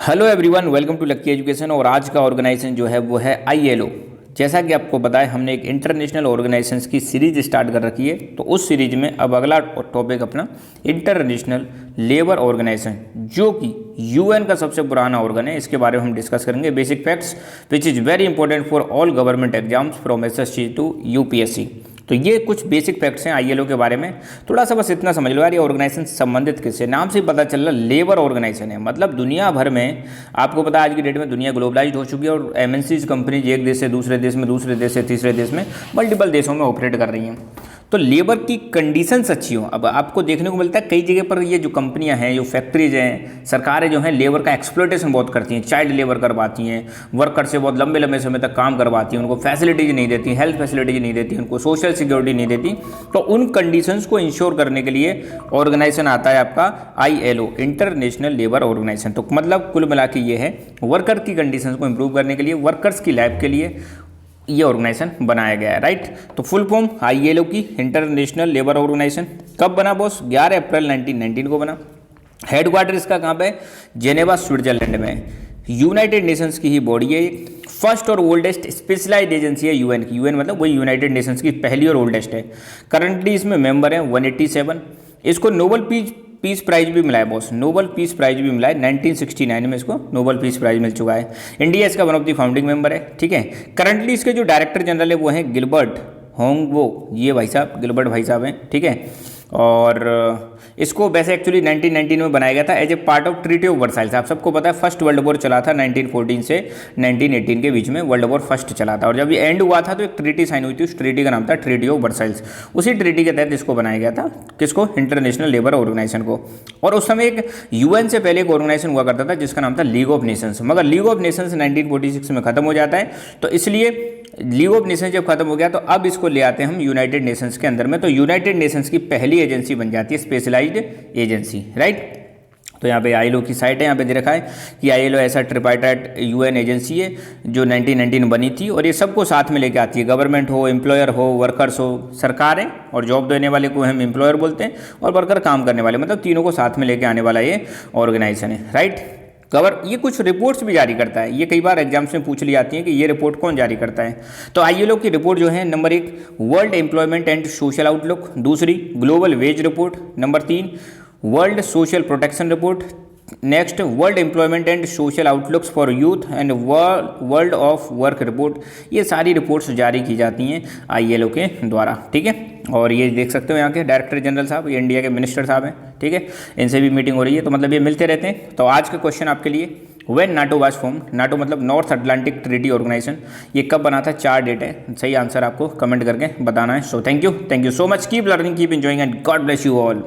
Hello everyone, welcome to Lucky Education. और आज का ऑर्गेनाइजेशन जो है वो है आईएलओ। जैसा कि आपको पता है, हमने एक इंटरनेशनल ऑर्गेनाइजेशंस की सीरीज स्टार्ट कर रखी है। तो उस सीरीज में अब अगला टॉपिक अपना इंटरनेशनल लेबर ऑर्गेनाइजेशन, जो कि यूएन का सबसे पुराना ऑर्गन है, इसके बारे में हम डिस्कस करेंगे। Basic facts which is very important for all government exams from SSC to UPSC. तो ये कुछ बेसिक फैक्ट्स हैं आईएलओ के बारे में। थोड़ा सा बस इतना समझ लो यार, ये ऑर्गेनाइजेशन संबंधित किससे, नाम से ही पता चल रहा लेबर ऑर्गेनाइजेशन है। मतलब दुनिया भर में आपको पता है आज की डेट में दुनिया ग्लोबलाइज्ड हो चुकी है और एमएनसीज कंपनीज एक देश से दूसरे देश में, दूसरे देश से तीसरे देश में, मल्टीपल देशों में ऑपरेट कर रही हैं। तो लेबर की कंडीशंस अच्छी हो। अब आपको देखने को मिलता है कई जगह पर ये जो कंपनियां हैं, जो फैक्ट्रीज हैं, सरकारें जो हैं लेबर का एक्सप्लॉयटेशन बहुत करती हैं, चाइल्ड लेबर करवाती हैं, वर्कर से बहुत लंबे लंबे समय तक काम करवाती हैं, उनको फैसिलिटीज नहीं देती, हेल्थ फैसिलिटीज नहीं देती, उनको सोशल सिक्योरिटी नहीं देती। तो उन कंडीशंस को इंश्योर करने के लिए ऑर्गेनाइजेशन आता है आपका आईएलओ, इंटरनेशनल लेबर ऑर्गेनाइजेशन। तो मतलब कुल मिला के ये है वर्कर की कंडीशंस को इंप्रूव करने के लिए, वर्कर्स की लाइफ के लिए ये ऑर्गेनाइजेशन बनाया गया है, राइट। तो फुल फॉर्म आईएलओ की इंटरनेशनल लेबर ऑर्गेनाइजेशन कब बना बॉस? 11 अप्रैल 1919 को बना। हेडक्वार्टर इसका कहाँ पे? जेनेवा, स्विट्जरलैंड में। यूनाइटेड नेशंस की ही बॉडी है। फर्स्ट और ओल्डेस्ट स्पेशलाइज्ड एजेंसी है यूएन की। यूएन मतलब वही यूनाइटेड नेशंस की पहली और ओल्डेस्ट है। करंटली इसमें मेंबर हैं 187। इसको नोबल पीस प्राइज भी मिला है बॉस, नोबल पीस प्राइज भी मिला है। 1969 में इसको नोबल पीस प्राइज मिल चुका है। इंडिया इसका one of the founding member है, ठीक है। करंटली इसके जो डायरेक्टर जनरल है वो हैं गिलबर्ट होंगवो, ये भाई साहब गिलबर्ट भाई साहब हैं, ठीक है। और इसको वैसे एक्चुअली 1919 में बनाया गया था as a part of treaty of Versailles. आप सबको पता है फर्स्ट वर्ल्ड वॉर चला था 1914 से 1918 के बीच में, वर्ल्ड वॉर फर्स्ट चला था। और जब ये एंड हुआ था तो एक ट्रीटी साइन हुई थी, उस ट्रीटी का नाम था ट्रीटी ऑफ वर्साइल्स। उसी ट्रीटी के तहत इसको बनाया गया था, किसको? इंटरनेशनल लेबर ऑर्गेनाइजेशन को। और उस समय एक यूएन से पहले एक ऑर्गेनाइजेशन हुआ करता था जिसका नाम था लीग ऑफ नेशंस, मगर लीग ऑफ नेशंस 1946 में खत्म हो जाता है। तो इसलिए लीग ऑफ नेशंस जब खत्म हो गया तो अब इसको ले आते हैं हम यूनाइटेड नेशंस के अंदर में। तो यूनाइटेड नेशंस की पहली एजेंसी बन जाती है, स्पेशलाइज्ड एजेंसी, राइट। तो यहाँ पे आईएलओ की साइट है, यहाँ पे दे रखा है कि आईएलओ ऐसा ट्रिपार्टाइट यूएन एजेंसी है जो 1919 बनी थी। और ये सबको साथ में लेके आती है, गवर्नमेंट हो, एम्प्लॉयर हो, वर्कर्स हो, सरकारें और जॉब देने वाले को हम एम्प्लॉयर बोलते हैं, और वर्कर काम करने वाले, मतलब तीनों को साथ में लेके आने वाला ये ऑर्गेनाइजेशन है, राइट। ये कुछ रिपोर्ट्स भी जारी करता है। ये कई बार एग्जाम्स में पूछ ली जाती हैं कि ये रिपोर्ट कौन जारी करता है। तो आईएलओ की रिपोर्ट जो है, number 1 world employment and social outlook, दूसरी global wage report, number 3 world social protection report, next world employment and social outlooks for youth and world of work report. ये सारी रिपोर्ट्स जारी की जाती हैं आईएलओ के द्वारा, ठीक है। और ये देख सकते हो यहाँ के डायरेक्टर जनरल साहब, ये इंडिया के मिनिस्टर साहब हैं, ठीक है। इनसे भी मीटिंग हो रही है, तो मतलब ये मिलते रहते हैं। तो आज का क्वेश्चन आपके लिए, when NATO was form, NATO मतलब नॉर्थ अटलांटिक ट्रीटी ऑर्गेनाइजेशन, ये कब बना था? 4 डेट है। सही आंसर आपको कमेंट करके बताना है। So thank you so much, keep learning, keep enjoying and God bless you all.